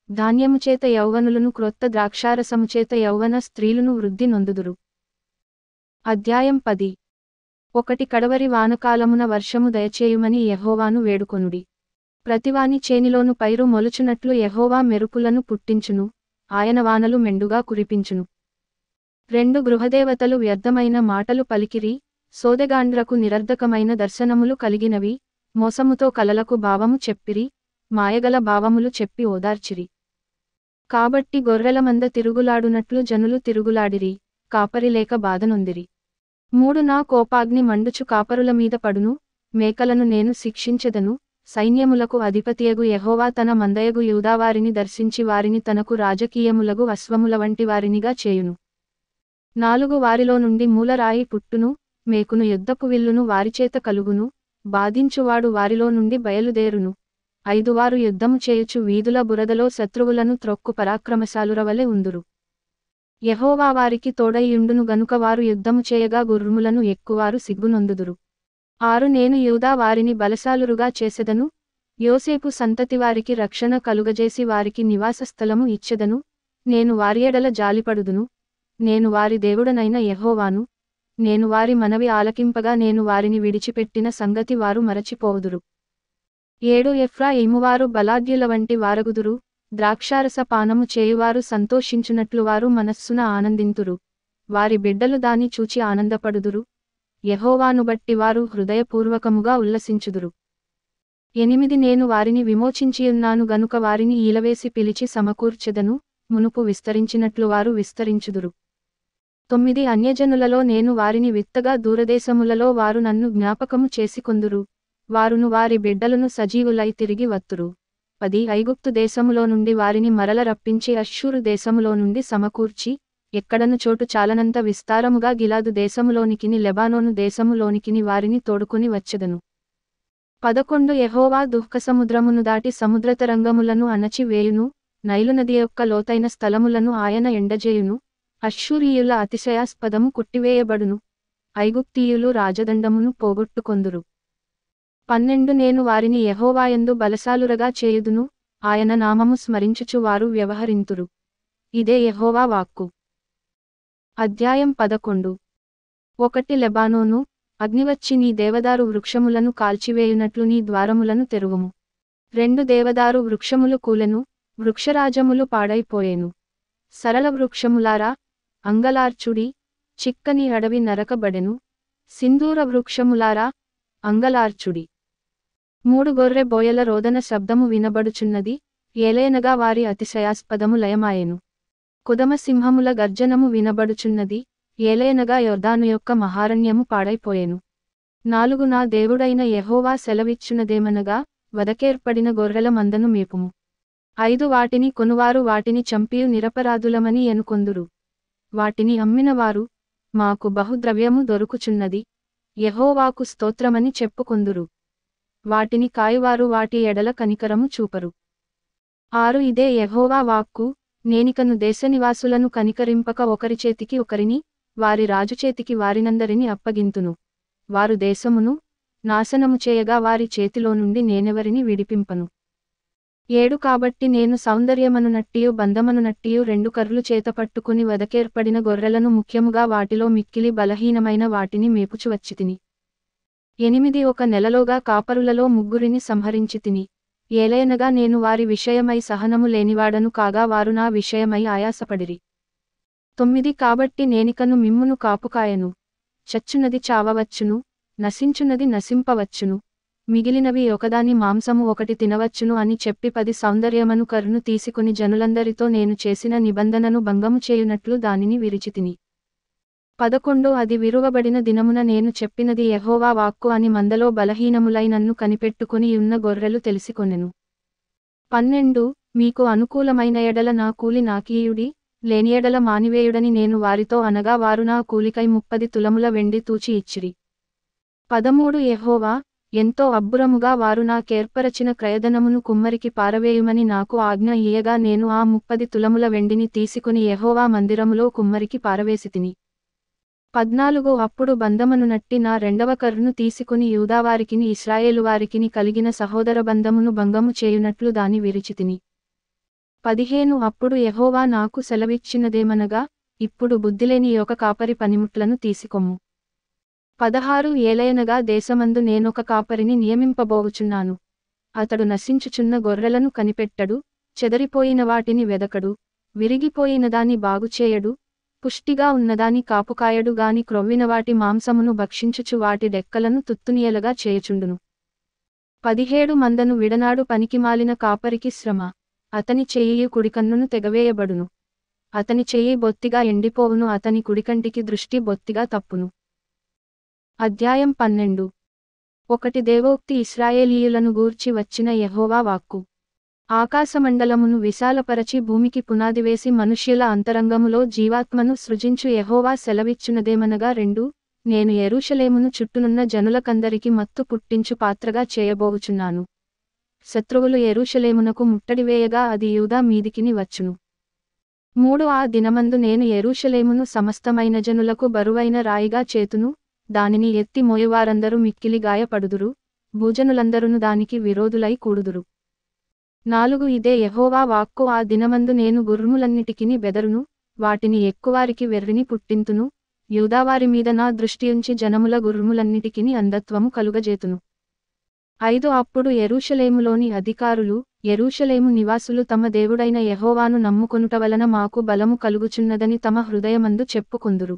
Speaker 1: ధాన్యముచేత యౌవనులను క్రొత్త ద్రాక్షారసముచేత యౌవన స్త్రీలును వృద్ధి నొందుదురు. అధ్యాయం 10. 1 కడవరి వానకాలమున వర్షము దయచేయుమని యెహోవాను వేడుకొనుడి. ప్రతివాని చేనిలోను పైరు మొలుచునట్లు యెహోవా మెరుపులను పుట్టించును, ఆయన వానలు మెండుగా కురిపించును. 2 గృహదేవతలు వ్యర్థమైన మాటలు పలికిరి, సోదెగాండ్రకు నిరర్ధకమైన దర్శనములు కలిగినవి, మోసముతో కలలకు భావము చెప్పిరి, మాయగల భావములు చెప్పి ఓదార్చిరి. కాబట్టి గొర్రెల మంద తిరుగులాడునట్లు జనులు తిరుగులాడిరి, కాపరి లేక బాధనొందిరి. 3 నా కోపాగ్ని మండుచు కాపరుల మీద పడును, మేకలను నేను శిక్షించెదను, సైన్యములకు అధిపతియగు యెహోవా తన మందయగు యూదావారిని దర్శించి వారిని తనకు రాజకీయములగు అశ్వముల వంటి వారినిగా చేయును. 4 వారిలో నుండి మూలరాయి పుట్టును, మేకును యుద్ధపు విల్లును వారిచేత కలుగును, బాధించువాడు వారిలో నుండి బయలుదేరును. 5 వారు యుద్ధము చేయుచు వీధుల బురదలో శత్రువులను త్రొక్కు పరాక్రమశాలురవలె ఉందురు. యెహోవా వారికి తోడైయుండును గనుక వారు యుద్ధము చేయగా గుర్రములను ఎక్కువారు సిగ్గునొందుదురు. 6 నేను యూదా వారిని బలశాలురుగా చేసెదను, యోసేపు సంతతివారికి రక్షణ కలుగజేసి వారికి నివాస స్థలము ఇచ్చెదను, నేను వారి ఎడల జాలిపడుదును, నేను వారి దేవుడనైన యెహోవాను, నేను వారి మనవి ఆలకింపగా నేను వారిని విడిచిపెట్టిన సంగతి వారు మరచిపోవుదురు. 7 ఎఫ్రాయిమువారు బలాఢ్యుల వంటి వారగుదురు, ద్రాక్షారస పానము చేయువారు సంతోషించునట్లు వారు మనస్సున ఆనందింతురు, వారి బిడ్డలు దాని చూచి ఆనందపడుదురు, యెహోవాను బట్టి వారు హృదయపూర్వకముగా ఉల్లసించుదురు. 8 నేను వారిని విమోచించియున్నాను గనుక వారిని ఈలవేసి పిలిచి సమకూర్చెదను, మునుపు విస్తరించినట్లు వారు విస్తరించుదురు. 9 అన్యజనులలో నేను వారిని విత్తగా దూరదేశములలో వారు నన్ను జ్ఞాపకము చేసుకొందురు, వారును వారి బిడ్డలను సజీవులై తిరిగి వత్తురు. 10 ఐగుప్తు దేశములో నుండి వారిని మరల రప్పించి అష్షూరు దేశములో నుండి సమకూర్చి, ఎక్కడను చోటు చాలనంత విస్తారముగా గిలాదు దేశములోనికిని లెబానోను దేశములోనికిని వారిని తోడుకొని వచ్చెదను. 11 యెహోవా దుఃఖసముద్రమును దాటి సముద్రతరంగములను అణచి వేయును, నైలు నది యొక్క లోతైన స్థలములను ఆయన ఎండజేయును, అష్షూరీయుల అతిశయాస్పదము కొట్టివేయబడును, ఐగుప్తీయులు రాజదండమును పోగొట్టుకొందురు. 12 నేను వారిని యెహోవాయందు బలశాలురగా చేయుదును, ఆయన నామము స్మరించుచు వారు వ్యవహరింతురు. ఇదే యెహోవా వాక్కు. అధ్యాయం 11. 1 లెబానోను, అగ్నివచ్చి నీ దేవదారు వృక్షములను కాల్చివేయునట్లు నీ ద్వారములను తెరువుము. 2 దేవదారు వృక్షములు కూలెను, వృక్షరాజములు పాడైపోయెను. సరళ వృక్షములారా, అంగలార్చుడి, చిక్కని అడవి నరకబడెను, సింధూర వృక్షములారా, అంగలార్చుడి. 3 గొర్రె బోయల రోదన శబ్దము వినబడుచున్నది, ఏలయనగా వారి అతిశయాస్పదము లయమాయెను. కుదమ సింహముల గర్జనము వినబడుచున్నది, ఏలయనగా యొర్దాను యొక్క మహారణ్యము పాడైపోయెను. 4 నా దేవుడైన యెహోవా సెలవిచ్చునదేమనగా, వదకేర్పడిన గొర్రెల మందను మేపుము. 5 వాటిని కొనువారు వాటిని చంపియు నిరపరాధులమని ఎనుకొందురు. వాటిని అమ్మినవారు, మాకు బహుద్రవ్యము దొరుకుచున్నది, యెహోవాకు స్తోత్రమని చెప్పుకొందురు. వాటిని కాయువారు వాటి ఎడల కనికరము చూపరు. 6 ఇదే యెహోవా వాక్కు, నేనికను దేశనివాసులను కనికరింపక ఒకరి చేతికి ఒకరిని, వారి రాజుచేతికి వారినందరిని అప్పగింతును. వారు దేశమును నాశనము చేయగా వారి చేతిలో నుండి నేనెవరిని విడిపింపను. 7 కాబట్టి నేను సౌందర్యమనునట్టియు బంధమనునట్టియు 2 కర్రలు చేతపట్టుకుని వదకేర్పడిన గొర్రెలను ముఖ్యముగా వాటిలో మిక్కిలి బలహీనమైన వాటిని మేపుచు వచ్చితిని. 8 ఒక నెలలోగా కాపరులలో 3 సంహరించితిని, ఏలయనగా నేను వారి విషయమై సహనము లేనివాడను కాగా వారు నా విషయమై ఆయాసపడిరి. 9 కాబట్టి నేనికను మిమ్మును కాపుకాయను, చచ్చునది చావవచ్చును, నశించునది నశింపవచ్చును, మిగిలినవి ఒకదాని మాంసము ఒకటి తినవచ్చును అని చెప్పి 10 సౌందర్యమను కర్రును తీసుకుని జనులందరితో నేను చేసిన నిబంధనను భంగము చేయునట్లు దానిని విరిచితిని. 11 అది విరువబడిన దినమున నేను చెప్పినది యెహోవా వాక్కు అని మందలో బలహీనములై నన్ను కనిపెట్టుకుని యున్న గొర్రెలు తెలిసికొనెను. 12 మీకు అనుకూలమైన ఎడల నా కూలి నాకీయుడి, లేని ఎడల మానివేయుడని నేను వారితో అనగా వారు నా కూలికై 30 తులముల వెండి తూచి ఇచ్చిరి. 13 యెహోవా, ఎంతో అబ్బురముగా వారు నాకేర్పరచిన క్రయధనమును కుమ్మరికి పారవేయుమని నాకు ఆజ్ఞ ఇయ్యగా నేను ఆ 30 తులముల వెండిని తీసుకుని యెహోవా మందిరములో కుమ్మరికి పారవేసితిని. 14 అప్పుడు బంధమనునట్టి నా 2వ కర్రును తీసుకుని యూదావారికిని ఇశ్రాయేలువారికిని కలిగిన సహోదర బంధమును భంగము చేయునట్లు దాని విరిచితిని. 15 అప్పుడు యెహోవా నాకు సెలవిచ్చినదేమనగా, ఇప్పుడు బుద్ధిలేని ఒక కాపరి పనిముట్లను తీసికొమ్ము. 16 ఏలయనగా దేశమందు నేనొక కాపరిని నియమింపబోవుచున్నాను. అతడు నశించుచున్న గొర్రెలను కనిపెట్టడు, చెదరిపోయిన వాటిని వెదకడు, విరిగిపోయినదాని బాగుచేయడు, పుష్టిగా ఉన్నదాని కాపుకాయడు గాని క్రొవ్విన వాటి మాంసమును భక్షించుచు వాటి డెక్కలను తుత్తునియలగా చేయుచుండును. 17 మందను విడనాడు పనికిమాలిన కాపరికి శ్రమ, అతని చెయ్యి కుడికన్నును తెగవేయబడును, అతని చెయ్యి బొత్తిగా ఎండిపోవును, అతని కుడికంటికి దృష్టి బొత్తిగా తప్పును. అధ్యాయం 12. 1 దేవోక్తి ఇశ్రాయేలీయులను గూర్చి వచ్చిన యెహోవా వాక్కు. ఆకాశమండలమును విశాలపరచి భూమికి పునాదివేసి మనుష్యుల అంతరంగములో జీవాత్మను సృజించు యెహోవా సెలవిచ్చునదేమనగా 2 నేను యెరూషలేమును చుట్టునున్న జనులకందరికి మత్తు పుట్టించు పాత్రగా చేయబోవుచున్నాను. శత్రువులు యెరూషలేమునకు ముట్టడివేయగా అది యూదా మీదికిని వచ్చును. 3 ఆ దినమందు నేను యెరూషలేమును సమస్తమైన జనులకు బరువైన రాయిగా చేతును, దానిని ఎత్తి మోయువారందరూ మిక్కిలి గాయపడుదురు, భూజనులందరును దానికి విరోధులై కూడుదురు. 4 ఇదే యెహోవా వాక్కు. ఆ దినమందు నేను గుర్రములన్నిటికిని బెదరును, వాటిని ఎక్కువారికి వెర్రిని పుట్టింతును, యూదావారి మీద నా దృష్టియుంచి జనముల గుర్రములన్నిటికిని అంధత్వము కలుగజేతును. 5 అప్పుడు యెరూషలేములోని అధికారులు, యెరూషలేము నివాసులు తమ దేవుడైన యెహోవాను నమ్ముకొనుట వలన మాకు బలము కలుగుచున్నదని తమ హృదయమందు చెప్పుకొందురు.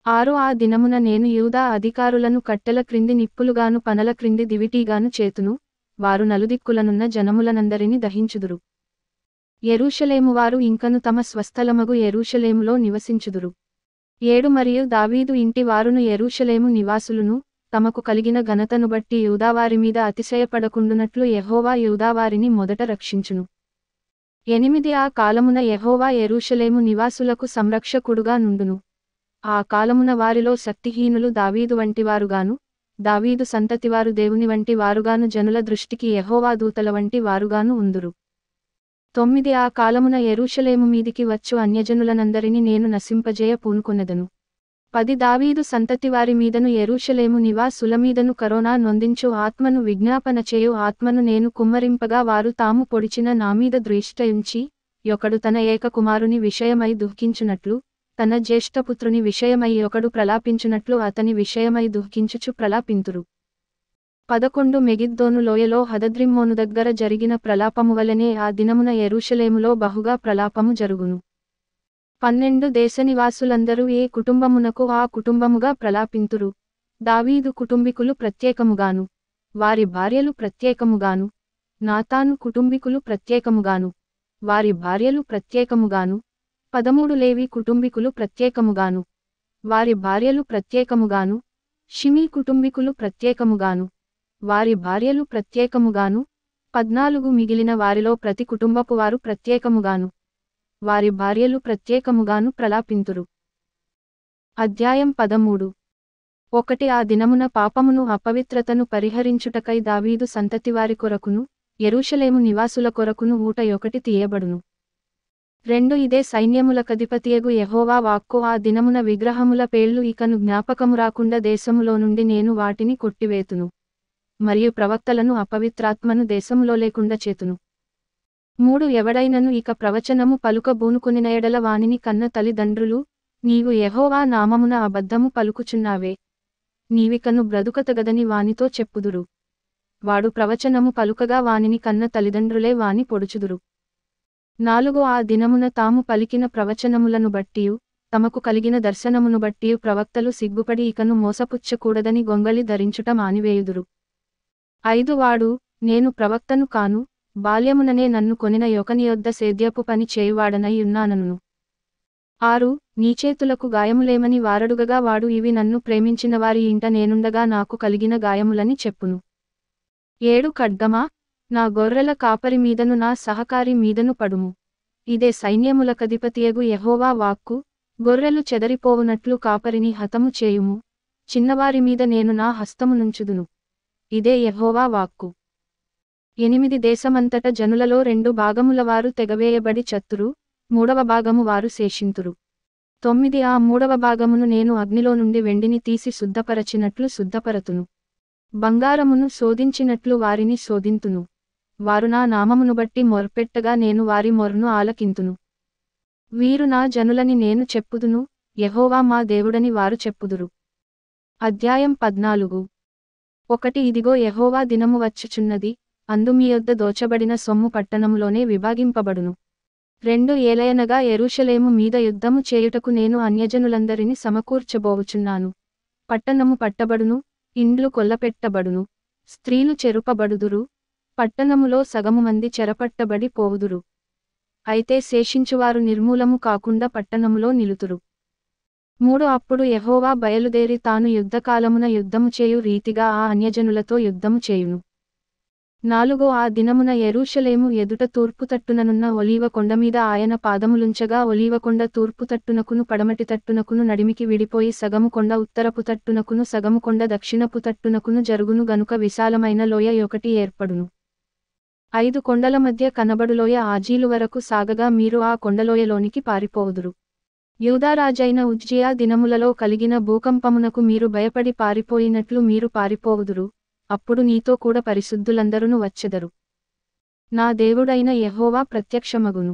Speaker 1: 6 ఆ దినమున నేను యూదా అధికారులను కట్టెల క్రింది నిప్పులుగాను పనల క్రింది దివిటీగాను చేతును, వారు నలుదిక్కులనున్న జనములనందరిని దహించుదురు. యెరూషలేము వారు ఇంకను తమ స్వస్థలమగు యెరూషలేములో నివసించుదురు. 7 మరియు దావీదు ఇంటి వారును యెరూషలేము నివాసులును, తమకు కలిగిన ఘనతను బట్టి యూదావారి మీద అతిశయపడకుండునట్లు యెహోవా యూదావారిని మొదట రక్షించును. 8 ఆ కాలమున యెహోవా యెరూషలేము నివాసులకు సంరక్షకుడుగా నుండును. ఆ కాలమున వారిలో శక్తిహీనులు దావీదు వంటివారుగాను, దావీదు సంతతివారు దేవుని వంటి వారుగాను జనుల దృష్టికి యెహోవా దూతల వంటి వారుగాను ఉందురు. 9 ఆ కాలమున యెరూషలేము మీదికి వచ్చు అన్యజనులనందరిని నేను నశింపజేయ పూనుకొనెదను. 10 దావీదు సంతతివారి మీదను యెరూషలేము నివాసుల మీదను కరోనా నొందించు ఆత్మను విజ్ఞాపన చేయు ఆత్మను నేను కుమ్మరింపగా వారు తాము పొడిచిన నా మీద ద్వేష్టయుంచి, ఒకడు తన ఏక కుమారుని విషయమై దుఃఖించునట్లు, తన జ్యేష్ఠపుత్రుని విషయమై ఒకడు ప్రలాపించునట్లు అతని విషయమై దుఃఖించుచు ప్రలాపింతురు. 11 మెగిద్దోను లోయలో హదద్రిమ్మోను దగ్గర జరిగిన ప్రలాపము వలనే ఆ దినమున యెరూషలేములో బహుగా ప్రలాపము జరుగును. 12 దేశనివాసులందరూ ఏ కుటుంబమునకు ఆ కుటుంబముగా ప్రలాపింతురు. దావీదు కుటుంబికులు ప్రత్యేకముగాను, వారి భార్యలు ప్రత్యేకముగాను, నాతాను కుటుంబికులు ప్రత్యేకముగాను, వారి భార్యలు ప్రత్యేకముగాను, 13 లేవి కుటుంబికులు ప్రత్యేకముగాను, వారి భార్యలు ప్రత్యేకముగాను, షిమీ కుటుంబికులు ప్రత్యేకముగాను, వారి భార్యలు ప్రత్యేకముగాను, 14 మిగిలిన వారిలో ప్రతి కుటుంబపు వారు ప్రత్యేకముగాను, వారి భార్యలు ప్రత్యేకముగాను ప్రలాపింతురు. అధ్యాయం 13. 1 ఆ దినమున పాపమును అపవిత్రతను పరిహరించుటకై దావీదు సంతతివారి కొరకును, యెరూషలేము నివాసుల కొరకును ఊట 1 తీయబడును. 2 ఇదే సైన్యములకధిపతియగు యెహోవా వాక్కు. ఆ దినమున విగ్రహముల పేళ్లు ఇకను జ్ఞాపకము రాకుండా దేశములో నుండి నేను వాటిని కొట్టివేతును, మరియు ప్రవక్తలను అపవిత్రాత్మను దేశములో లేకుండా చేతును. 3 ఎవడైనను ఇక ప్రవచనము పలుక బూనుకొనిన ఎడల వానిని కన్న తల్లిదండ్రులు, నీవు యెహోవా నామమున అబద్ధము పలుకుచున్నావే, నీవికను బ్రతుకతగదని వానితో చెప్పుదురు. వాడు ప్రవచనము పలుకగా వానిని కన్న తల్లిదండ్రులే వాని పొడుచుదురు. 4 ఆ దినమున తాము పలికిన ప్రవచనములను బట్టియు, తమకు కలిగిన దర్శనమును బట్టియు ప్రవక్తలు సిగ్గుపడి ఇకను మోసపుచ్చకూడదని గొంగళి ధరించుట మానివేయుదురు. 5 వాడు, నేను ప్రవక్తను కాను, బాల్యముననే నన్ను కొనిన యొకని యొద్ద సేద్యపు పని చేయువాడనై ఉన్నానను. 6 నీ చేతులకు గాయములేమని వారడుగగా వాడు ఇవి నన్ను ప్రేమించిన వారి ఇంట నేనుండగా నాకు కలిగిన గాయములని చెప్పును. 7 ఖడ్గమా, నా గొర్రెల కాపరి మీదను నా సహకారి మీదను పడుము. ఇదే సైన్యములకధిపతియగు యెహోవా వాక్కు. గొర్రెలు చెదరిపోవునట్లు కాపరిని హతము చేయుము, చిన్నవారి మీద నేను నా హస్తమునుంచుదును. ఇదే యెహోవా వాక్కు. 8 దేశమంతట జనులలో 2 భాగముల వారు తెగవేయబడి చత్తురు, 3వ భాగము వారు శేషింతురు. 9 ఆ 3వ భాగమును నేను అగ్నిలో నుండి వెండిని తీసి శుద్ధపరచినట్లు శుద్ధపరతును, బంగారమును శోధించినట్లు వారిని శోధింతును. వారు నా నామమును బట్టి మొర్పెట్టగా నేను వారి మొర్ను ఆలకింతును. వీరు నా జనులని నేను చెప్పుదును, యెహోవా మా దేవుడని వారు చెప్పుదురు. అధ్యాయం 14. 1 ఇదిగో యెహోవా దినము వచ్చుచున్నది, అందు మీ యొద్ద దోచబడిన సొమ్ము పట్టణములోనే విభాగింపబడును. 2 ఏలయనగా యెరూషలేము మీద యుద్ధము చేయుటకు నేను అన్యజనులందరిని సమకూర్చబోవుచున్నాను. పట్టణము పట్టబడును, ఇండ్లు కొల్లపెట్టబడును, స్త్రీలు చెరుపబడుదురు, పట్టణములో సగము మంది చెరపట్టబడి పోవుదురు. అయితే శేషించువారు నిర్మూలము కాకుండా పట్టణములో నిలుతురు. 3 అప్పుడు యెహోవా బయలుదేరి తాను యుద్ధకాలమున యుద్ధము చేయు రీతిగా ఆ అన్యజనులతో యుద్ధము చేయును. 4 ఆ దినమున యెరూషలేము ఎదుట తూర్పు తట్టుననున్న ఒలీవ కొండమీద ఆయన పాదములుంచగా ఒలీవ కొండ తూర్పు తట్టునకును పడమటి తట్టునకును నడిమికి విడిపోయి సగము కొండ ఉత్తరపు తట్టునకును సగము కొండ దక్షిణపు తట్టునకును జరుగును గనుక విశాలమైన లోయ ఒకటి ఏర్పడును. 5 కొండల మధ్య కనబడులోయ ఆజీలు వరకు సాగగా మీరు ఆ కొండలోయలోనికి పారిపోవుదురు. యూదారాజైన ఉజ్జియా దినములలో కలిగిన భూకంపమునకు మీరు భయపడి పారిపోయినట్లు మీరు పారిపోవుదురు, అప్పుడు నీతో కూడా పరిశుద్ధులందరును వచ్చెదరు. నా దేవుడైన యెహోవా ప్రత్యక్షమగును.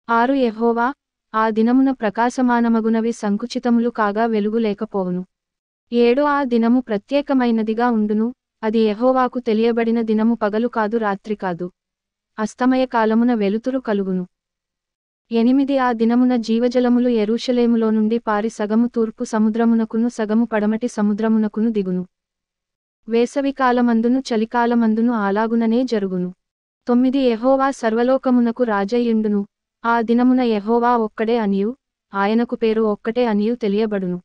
Speaker 1: 6 యెహోవా, ఆ దినమున ప్రకాశమానమగునవి సంకుచితములు కాగా వెలుగు లేకపోవును. 7 ఆ దినము ప్రత్యేకమైనదిగా ఉండును, అది యెహోవాకు తెలియబడిన దినము పగలు కాదు రాత్రి కాదు. అస్తమయ కాలమున వెలుతురు కలుగును. 8 ఆ దినమున జీవజలములు యెరూషలేములో నుండి పారి సగము తూర్పు సముద్రమునకును సగము పడమటి సముద్రమునకును దిగును. వేసవికాలమందును చలికాలమందును అలాగుననే జరుగును. 9 యెహోవా సర్వలోకమునకు రాజయ్యుండును, ఆ దినమున యెహోవా ఒక్కడే అనియు, ఆయనకు పేరు ఒక్కటే అనియు తెలియబడును.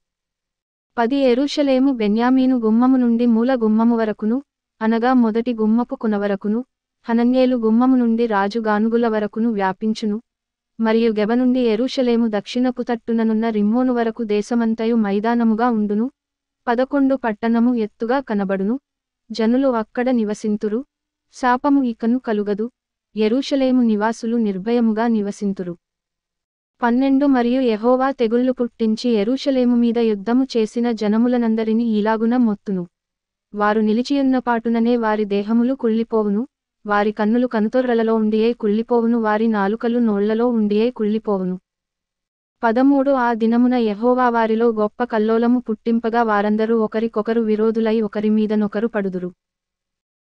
Speaker 1: 10 యెరూషలేము బెన్యామీను గుమ్మము నుండి మూల గుమ్మము వరకును, అనగా మొదటి గుమ్మపు కొనవరకును, హనన్యేలు గుమ్మము నుండి రాజు గానుగుల వరకును వ్యాపించును, మరియు గెబ నుండి యెరూషలేము దక్షిణపు తట్టుననున్న రిమ్మోను వరకు దేశమంతయు మైదానముగా ఉండును. 11 పట్టణము ఎత్తుగా కనబడును, జనులు అక్కడ నివసింతురు, శాపము ఇకను కలుగదు, యెరూషలేము నివాసులు నిర్భయముగా నివసింతురు. 12 మరియు యెహోవా తెగుళ్లు పుట్టించి యెరూషలేము మీద యుద్ధము చేసిన జనములనందరినీ ఇలాగున మొత్తును. వారు నిలిచియున్న పాటుననే వారి దేహములు కుళ్ళిపోవును, వారి కన్నులు కనుతొర్రలలో ఉండియే కుళ్ళిపోవును, వారి నాలుకలు నోళ్లలో ఉండియే కుళ్ళిపోవును. 13 ఆ దినమున యెహోవా వారిలో గొప్ప కల్లోలము పుట్టింపగా వారందరూ ఒకరికొకరు విరోధులై ఒకరి మీదనొకరు పడుదురు.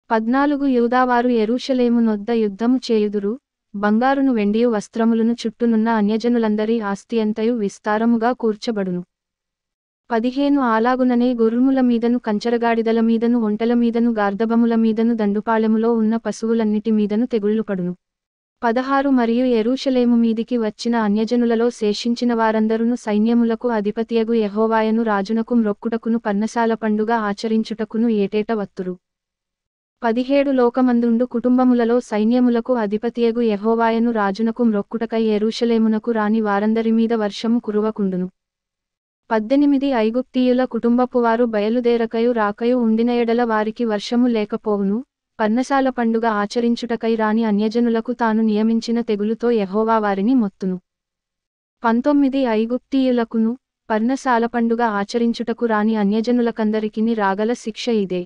Speaker 1: 14 యూదావారు యెరూషలేము నొద్ద యుద్ధము చేయుదురు, బంగారును వెండియు వస్త్రములను చుట్టూనున్న అన్యజనులందరి ఆస్తియంతయు విస్తారముగా కూర్చబడును. 15 అలాగుననే గుర్రముల మీదను కంచరగాడిదల మీదను ఒంటెల మీదను గార్దబముల మీదను దండుపాళెములో ఉన్న పశువులన్నిటి మీదను తెగుళ్లు పడును. 16 మరియు యెరూషలేము మీదికి వచ్చిన అన్యజనులలో శేషించిన వారందరును సైన్యములకు అధిపతియగు యెహోవాయను రాజునకు మ్రొక్కుటకును పర్ణశాల పండుగ ఆచరించుటకును ఏటేట వత్తురు. 17 లోకమందుండు కుటుంబములలో సైన్యములకు అధిపతియగు యెహోవాయను రాజునకు మ్రొక్కుటకై యెరూషలేమునకు రాని వారందరి మీద వర్షము కురువకుండును. 18 ఐగుప్తీయుల కుటుంబపువారు బయలుదేరకయు రాకయు ఉండిన ఎడల వారికి వర్షము లేకపోవును, పర్ణశాల పండుగ ఆచరించుటకై రాని అన్యజనులకు తాను నియమించిన తెగులుతో యెహోవా వారిని మొత్తును. 19 ఐగుప్తీయులకును, పర్ణశాల పండుగ ఆచరించుటకు రాని అన్యజనులకందరికిని రాగల శిక్ష ఇదే.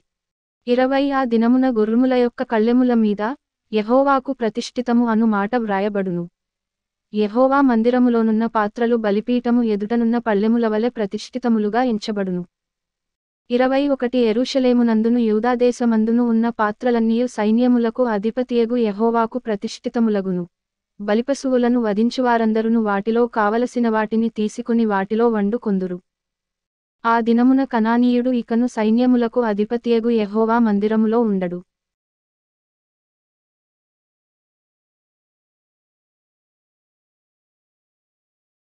Speaker 1: 20 ఆ దినమున గుర్రముల యొక్క కళ్ళెముల మీద, యెహోవాకు ప్రతిష్ఠితము అను మాట వ్రాయబడును. యెహోవా మందిరములోనున్న పాత్రలు బలిపీఠము ఎదుటనున్న పళ్ళెముల వలె ప్రతిష్ఠితములుగా ఎంచబడును. 21 యెరూషలేమునందును యూదాదేశమందును ఉన్న పాత్రలన్నీయు సైన్యములకు అధిపతియగు యెహోవాకు ప్రతిష్ఠితములగును. బలిపశువులను వధించువారందరును వాటిలో కావలసిన వాటిని తీసుకుని వాటిలో వండుకొందురు. ఆ దినమున కనానీయుడు ఇకను సైన్యములకు అధిపతియగు యెహోవా మందిరములో ఉండడు.